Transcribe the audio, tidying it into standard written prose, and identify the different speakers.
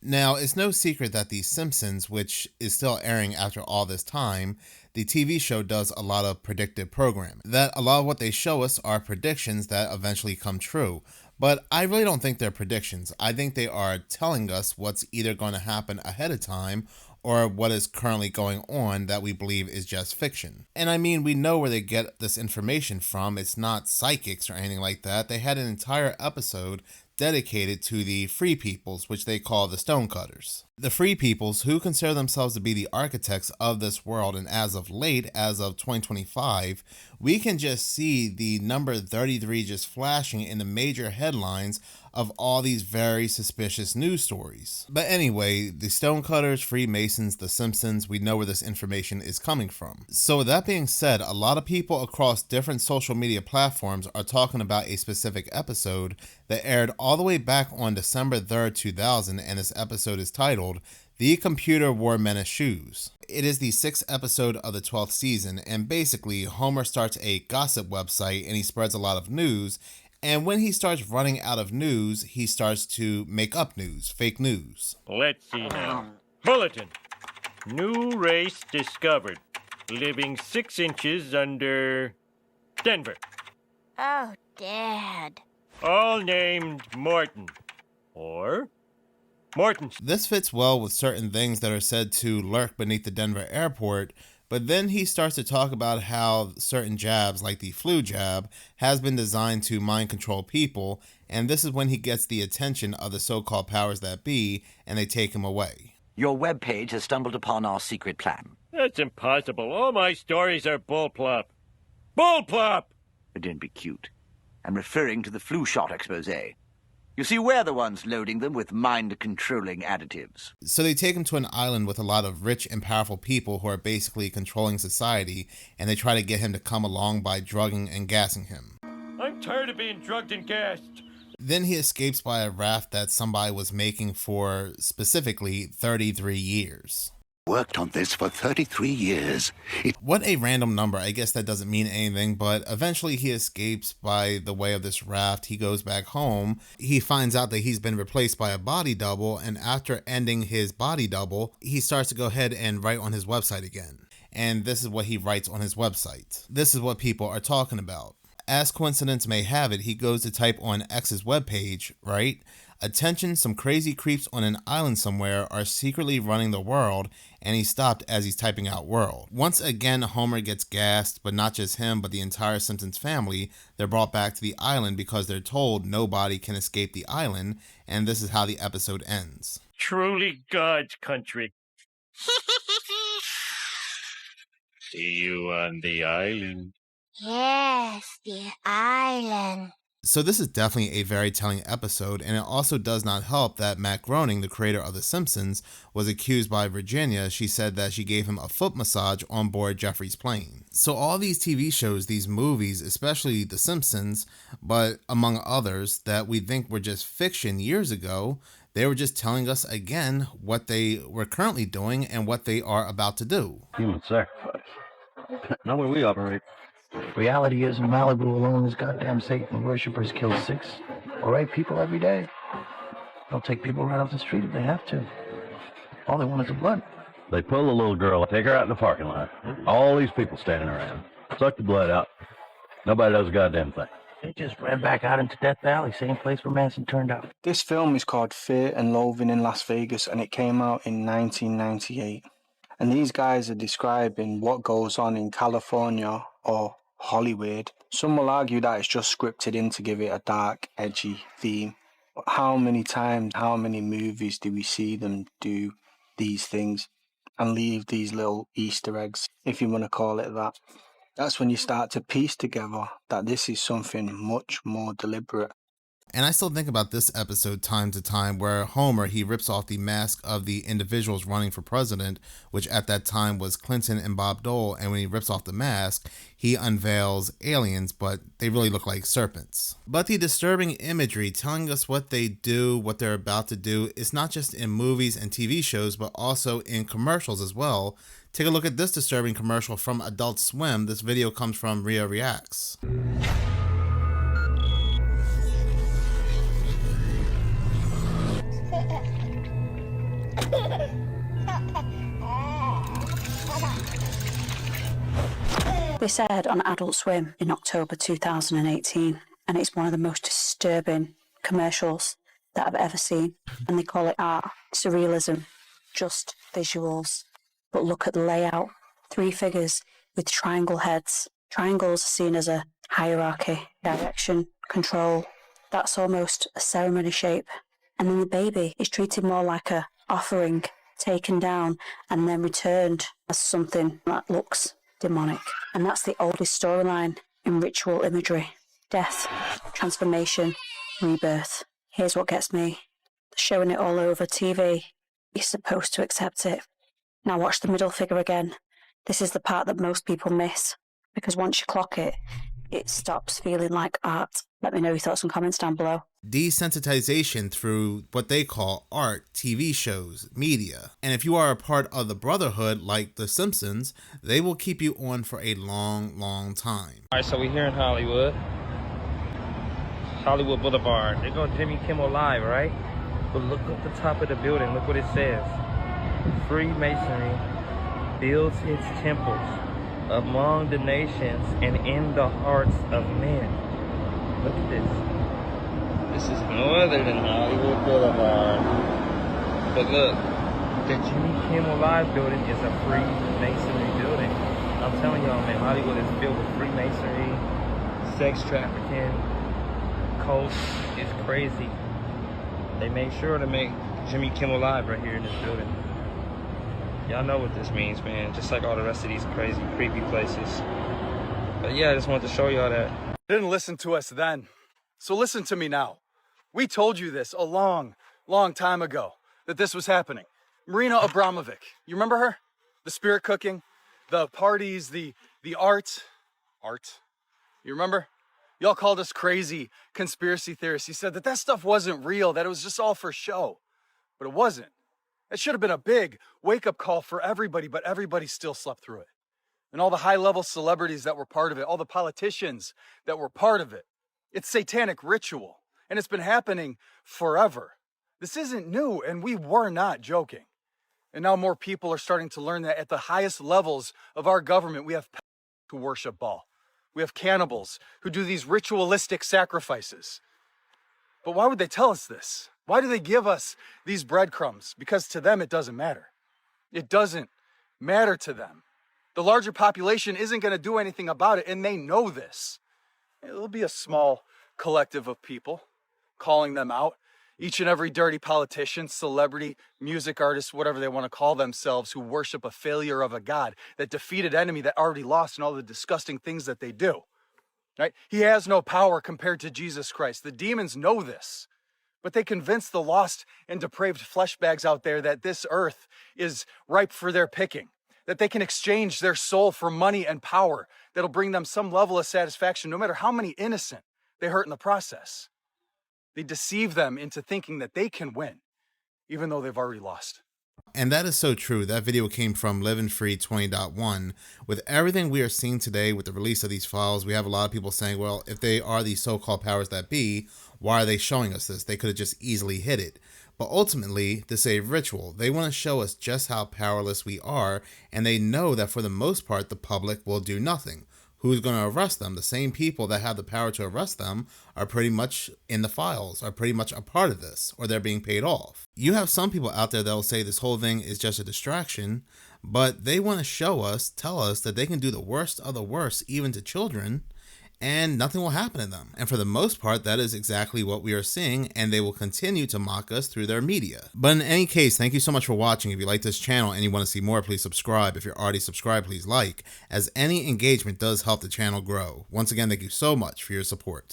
Speaker 1: Now, it's no secret that The Simpsons, which is still airing after all this time, the TV show does a lot of predictive programming. That a lot of what they show us are predictions that eventually come true. But I really don't think they're predictions. I think they are telling us what's either going to happen ahead of time or what is currently going on that we believe is just fiction. And I mean, we know where they get this information from. It's not psychics or anything like that. They had an entire episode dedicated to the Free Peoples, which they call the Stonecutters. The Free Peoples, who consider themselves to be the architects of this world, and as of late, as of 2025, we can just see the number 33 just flashing in the major headlines of all these very suspicious news stories. But anyway, the Stonecutters, Freemasons, The Simpsons, we know where this information is coming from. So with that being said, a lot of people across different social media platforms are talking about a specific episode that aired all the way back on December 3rd, 2000, and this episode is titled The Computer Wore Menace Shoes. It is the 6th episode of the 12th season, and basically Homer starts a gossip website and he spreads a lot of news. And when he starts running out of news, he starts to make up news, fake news.
Speaker 2: Let's see now. Bulletin. New race discovered. Living 6 inches under Denver.
Speaker 3: Oh, Dad.
Speaker 2: All named Morton. Or Morton's.
Speaker 1: This fits well with certain things that are said to lurk beneath the Denver airport, but then he starts to talk about how certain jabs, like the flu jab, has been designed to mind control people, and this is when he gets the attention of the so-called powers that be, and they take him away.
Speaker 4: Your webpage has stumbled upon our secret plan.
Speaker 2: That's impossible. All my stories are bullplop. Bullplop!
Speaker 4: But don't be cute. I'm referring to the flu shot expose. You see, we're the ones loading them with mind-controlling additives.
Speaker 1: So they take him to an island with a lot of rich and powerful people who are basically controlling society, and they try to get him to come along by drugging and gassing him.
Speaker 2: I'm tired of being drugged and gassed.
Speaker 1: Then he escapes by a raft that somebody was making for specifically 33 years.
Speaker 5: Worked on this for 33 years.
Speaker 1: What a random number. I guess that doesn't mean anything, but eventually he escapes by the way of this raft. He goes back home. He finds out that he's been replaced by a body double, and after ending his body double, he starts to go ahead and write on his website again. And this is what he writes on his website. This is what people are talking about. As coincidence may have it, he goes to type on X's webpage, right? Attention, some crazy creeps on an island somewhere are secretly running the world, and he stopped as he's typing out world. Once again, Homer gets gassed, but not just him, but the entire Simpsons family. They're brought back to the island because they're told nobody can escape the island, and this is how the episode ends.
Speaker 2: Truly God's country. See you on the island.
Speaker 3: Yes, the island.
Speaker 1: So this is definitely a very telling episode, and it also does not help that Matt Groening, the creator of The Simpsons, was accused by Virginia. She said that she gave him a foot massage on board Jeffrey's plane. So all these TV shows, these movies, especially The Simpsons, but among others that we think were just fiction years ago, they were just telling us again what they were currently doing and what they are about to do.
Speaker 6: Human sacrifice. Not where we operate.
Speaker 7: Reality is in Malibu alone, this goddamn Satan worshippers kill 6 or 8 people every day. They'll take people right off the street if they have to. All they want is the blood.
Speaker 6: They pull the little girl, take her out in the parking lot. All these people standing around. Suck the blood out. Nobody does a goddamn thing.
Speaker 7: They just ran back out into Death Valley, same place where Manson turned out.
Speaker 8: This film is called Fear and Loathing in Las Vegas, and it came out in 1998. And these guys are describing what goes on in California or Hollywood. Some will argue that it's just scripted in to give it a dark, edgy theme. But how many times, how many movies do we see them do these things and leave these little Easter eggs, if you want to call it that? That's when you start to piece together that this is something much more deliberate.
Speaker 1: And I still think about this episode time to time where Homer, he rips off the mask of the individuals running for president, which at that time was Clinton and Bob Dole. And when he rips off the mask, he unveils aliens, but they really look like serpents. But the disturbing imagery telling us what they do, what they're about to do, is not just in movies and TV shows, but also in commercials as well. Take a look at this disturbing commercial from Adult Swim. This video comes from Ria Reacts.
Speaker 9: This aired on Adult Swim in October 2018, and it's one of the most disturbing commercials that I've ever seen. And they call it art, surrealism, just visuals. But look at the layout. 3 figures with triangle heads. Triangles are seen as a hierarchy, direction, control. That's almost a ceremony shape. And then the baby is treated more like a offering, taken down and then returned as something that looks demonic. And that's the oldest storyline in ritual imagery. Death, transformation, rebirth. Here's what gets me. They're showing it all over TV. You're supposed to accept it. Now watch the middle figure again. This is the part that most people miss, because once you clock it, it stops feeling like art. Let me know your thoughts and comments down below.
Speaker 1: Desensitization through what they call art, TV shows, media. And if you are a part of the Brotherhood like The Simpsons, they will keep you on for a long, long time.
Speaker 10: Alright, so we're here in Hollywood. Hollywood Boulevard. There goes Jimmy Kimmel Live, right? But look at the top of the building. Look what it says. Freemasonry builds its temples among the nations and in the hearts of men. Look at this. This is no other than Hollywood Boulevard. But look, the Jimmy Kimmel Live building is a Freemasonry building. I'm telling y'all, man, Hollywood is filled with Freemasonry, sex trafficking, cults. It's crazy. They made sure to make Jimmy Kimmel Live right here in this building. Y'all know what this means, man. Just like all the rest of these crazy, creepy places. But yeah, I just wanted to show y'all that.
Speaker 11: Didn't listen to us then, so listen to me now. We told you this a long, long time ago, that this was happening. Marina Abramovic, you remember her? The spirit cooking, the parties, the art. You remember? Y'all called us crazy conspiracy theorists. You said that stuff wasn't real, that it was just all for show. But it wasn't. It should have been a big wake-up call for everybody, but everybody still slept through it. And all the high-level celebrities that were part of it, all the politicians that were part of it. It's satanic ritual, and it's been happening forever. This isn't new, and we were not joking. And now more people are starting to learn that at the highest levels of our government, we have who worship Baal. We have cannibals who do these ritualistic sacrifices. But why would they tell us this? Why do they give us these breadcrumbs? Because to them, it doesn't matter. It doesn't matter to them. The larger population isn't going to do anything about it, and they know this. It'll be a small collective of people calling them out. Each and every dirty politician, celebrity, music artist, whatever they want to call themselves, who worship a failure of a God, that defeated enemy that already lost, and all the disgusting things that they do. Right? He has no power compared to Jesus Christ. The demons know this. But they convince the lost and depraved flesh bags out there that this earth is ripe for their picking, that they can exchange their soul for money and power that'll bring them some level of satisfaction, no matter how many innocent they hurt in the process. They deceive them into thinking that they can win, even though they've already lost.
Speaker 1: And that is so true. That video came from Living Free 20.1. With everything we are seeing today with the release of these files, we have a lot of people saying, well, if they are these so-called powers that be, why are they showing us this? They could have just easily hid it. But ultimately, this is a ritual. They want to show us just how powerless we are, and they know that for the most part, the public will do nothing. Who's going to arrest them? The same people that have the power to arrest them are pretty much in the files, are pretty much a part of this, or they're being paid off. You have some people out there that will say this whole thing is just a distraction, but they want to show us, tell us that they can do the worst of the worst, even to children, and nothing will happen to them. And for the most part, that is exactly what we are seeing, and they will continue to mock us through their media. But in any case, thank you so much for watching. If you like this channel and you want to see more, please subscribe. If you're already subscribed, please like, as any engagement does help the channel grow. Once again, thank you so much for your support.